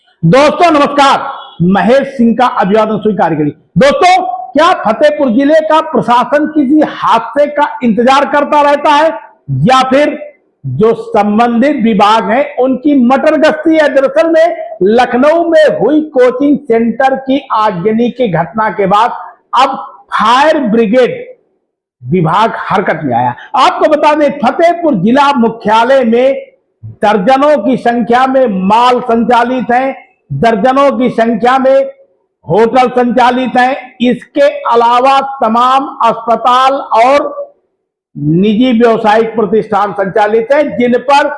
दोस्तों नमस्कार। महेश सिंह का अभिवादन स्वीकार करिए। दोस्तों, क्या फतेहपुर जिले का प्रशासन किसी हादसे का इंतजार करता रहता है या फिर जो संबंधित विभाग हैं उनकी मटर गश्ती है? दरअसल में लखनऊ में हुई कोचिंग सेंटर की आगजनी की घटना के बाद अब फायर ब्रिगेड विभाग हरकत में आया। आपको बता दें, फतेहपुर जिला मुख्यालय में दर्जनों की संख्या में मॉल संचालित हैं, दर्जनों की संख्या में होटल संचालित हैं। इसके अलावा तमाम अस्पताल और निजी व्यावसायिक प्रतिष्ठान संचालित हैं, जिन पर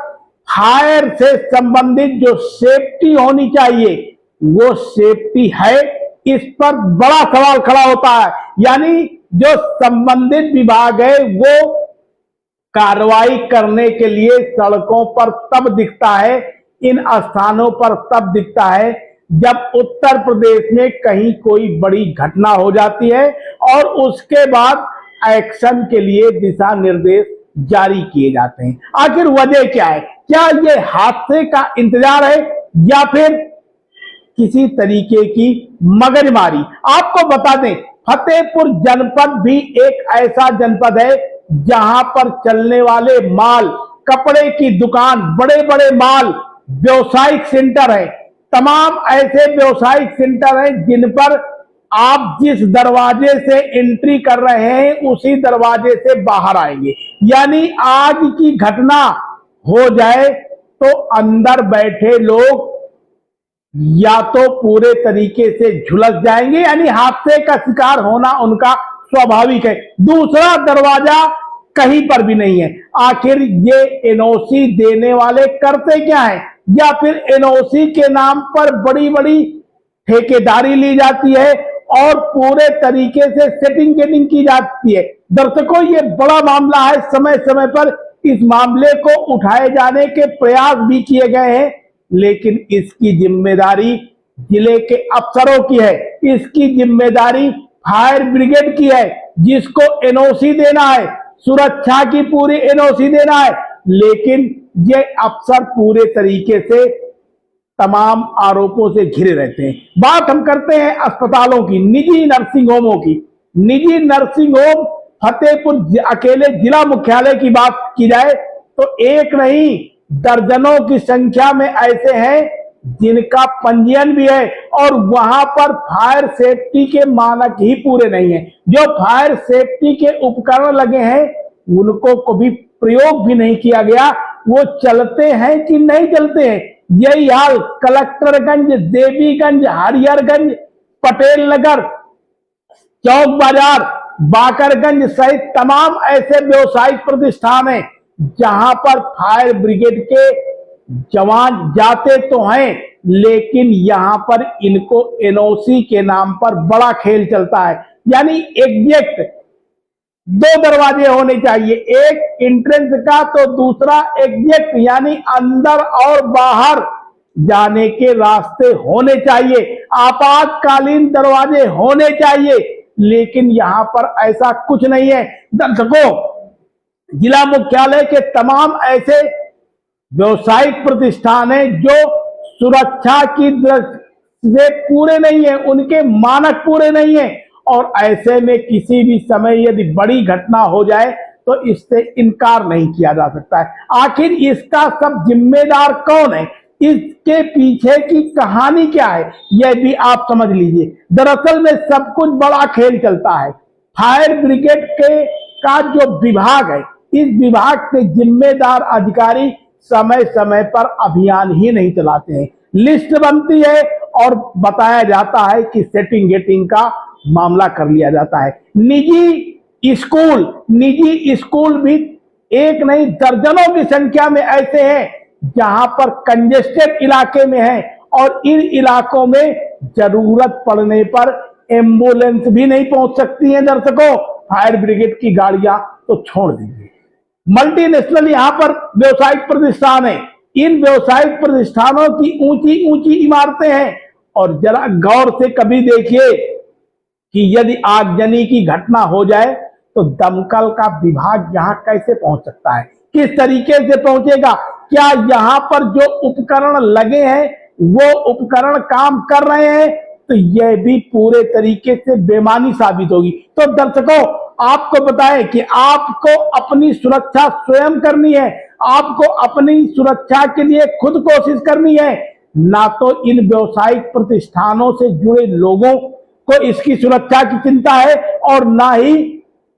फायर से संबंधित जो सेफ्टी होनी चाहिए वो सेफ्टी है। इस पर बड़ा सवाल खड़ा होता है। यानी जो संबंधित विभाग है वो कार्रवाई करने के लिए सड़कों पर तब दिखता है, इन स्थानों पर तब दिखता है जब उत्तर प्रदेश में कहीं कोई बड़ी घटना हो जाती है और उसके बाद एक्शन के लिए दिशा निर्देश जारी किए जाते हैं। आखिर वजह क्या है? क्या ये हादसे का इंतजार है या फिर किसी तरीके की मगजमारी? आपको बता दें, फतेहपुर जनपद भी एक ऐसा जनपद है जहां पर चलने वाले मॉल, कपड़े की दुकान, बड़े बड़े मॉल, व्यावसायिक सेंटर है। तमाम ऐसे व्यावसायिक सेंटर हैं जिन पर आप जिस दरवाजे से एंट्री कर रहे हैं उसी दरवाजे से बाहर आएंगे। यानी आज की घटना हो जाए तो अंदर बैठे लोग या तो पूरे तरीके से झुलस जाएंगे, यानी हादसे का शिकार होना उनका स्वाभाविक है। दूसरा दरवाजा कहीं पर भी नहीं है। आखिर ये एनओसी देने वाले करते क्या है? या फिर एनओसी के नाम पर बड़ी बड़ी ठेकेदारी ली जाती है और पूरे तरीके से सेटिंग गेटिंग की जाती है। दर्शकों, ये बड़ा मामला है। समय समय पर इस मामले को उठाए जाने के प्रयास भी किए गए हैं, लेकिन इसकी जिम्मेदारी जिले के अफसरों की है, इसकी जिम्मेदारी फायर ब्रिगेड की है, जिसको एनओसी देना है, सुरक्षा की पूरी एनओसी देना है। लेकिन ये अफसर पूरे तरीके से तमाम आरोपों से घिरे रहते हैं। बात हम करते हैं अस्पतालों की, निजी नर्सिंग होमों की। निजी नर्सिंग होम फतेहपुर अकेले जिला मुख्यालय की बात की जाए तो एक नहीं दर्जनों की संख्या में ऐसे हैं जिनका पंजीयन भी है और वहां पर फायर सेफ्टी के मानक ही पूरे नहीं है। जो फायर सेफ्टी के उपकरण लगे हैं उनको कभी प्रयोग भी नहीं किया गया। वो चलते हैं कि नहीं चलते हैं, यही हाल कलेक्टरगंज, देवीगंज, हरिहरगंज, पटेल नगर, चौक बाजार, बाकरगंज सहित तमाम ऐसे व्यवसायिक प्रतिष्ठान हैं जहां पर फायर ब्रिगेड के जवान जाते तो हैं, लेकिन यहां पर इनको एनओसी के नाम पर बड़ा खेल चलता है। यानी एग्जैक्ट दो दरवाजे होने चाहिए, एक एंट्रेंस का तो दूसरा एग्जैक्ट, यानी अंदर और बाहर जाने के रास्ते होने चाहिए, आपातकालीन दरवाजे होने चाहिए, लेकिन यहां पर ऐसा कुछ नहीं है। दर्शकों, जिला मुख्यालय के तमाम ऐसे व्यवसायिक प्रतिष्ठान हैं जो सुरक्षा की दृष्टि से पूरे नहीं है, उनके मानक पूरे नहीं है और ऐसे में किसी भी समय यदि बड़ी घटना हो जाए तो इससे इनकार नहीं किया जा सकता है। आखिर इसका सब जिम्मेदार कौन है? इसके पीछे की कहानी क्या है, यह भी आप समझ लीजिए। दरअसल में सब कुछ बड़ा खेल चलता है। फायर ब्रिगेड के का जो विभाग है, इस विभाग के जिम्मेदार अधिकारी समय समय पर अभियान ही नहीं चलाते हैं। लिस्ट बनती है और बताया जाता है कि सेटिंग गेटिंग का मामला कर लिया जाता है। निजी स्कूल भी एक नहीं दर्जनों की संख्या में ऐसे हैं जहां पर कंजेस्टेड इलाके में है और इन इलाकों में जरूरत पड़ने पर एम्बुलेंस भी नहीं पहुंच सकती है। दर्शकों, फायर ब्रिगेड की गाड़ियां तो छोड़ दीजिए। मल्टीनेशनल यहां पर व्यवसायिक प्रतिष्ठान है, इन व्यवसायिक प्रतिष्ठानों की ऊंची ऊंची इमारतें हैं और जरा गौर से कभी देखिए कि यदि आगजनी की घटना हो जाए तो दमकल का विभाग यहां कैसे पहुंच सकता है, किस तरीके से पहुंचेगा? क्या यहां पर जो उपकरण लगे हैं वो उपकरण काम कर रहे हैं, तो यह भी पूरे तरीके से बेईमानी साबित होगी। तो दर्शकों, आपको बताएं कि आपको अपनी सुरक्षा स्वयं करनी है, आपको अपनी सुरक्षा के लिए खुद कोशिश करनी है, ना तो इन व्यावसायिक प्रतिष्ठानों से जुड़े लोगों को इसकी सुरक्षा की चिंता है और ना ही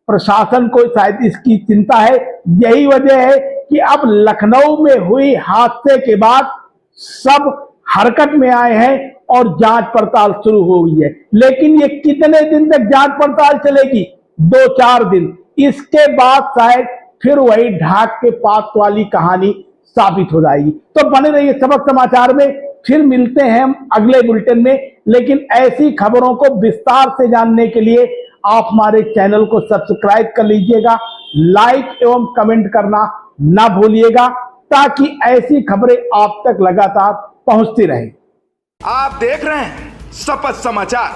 प्रशासन को शायद इसकी चिंता है। यही वजह है कि अब लखनऊ में हुई हादसे के बाद सब हरकत में आए हैं और जांच पड़ताल शुरू हो गई है। लेकिन ये कितने दिन तक जांच पड़ताल चलेगी? 2-4 दिन। इसके बाद शायद फिर वही ढाक के पात वाली कहानी साबित हो जाएगी। तो बने रहिए सबक समाचार में, फिर मिलते हैं हम अगले बुलेटिन में। लेकिन ऐसी खबरों को विस्तार से जानने के लिए आप हमारे चैनल को सब्सक्राइब कर लीजिएगा, लाइक एवं कमेंट करना ना भूलिएगा, ताकि ऐसी खबरें आप तक लगातार पहुंचती रहें। आप देख रहे हैं शपथ समाचार।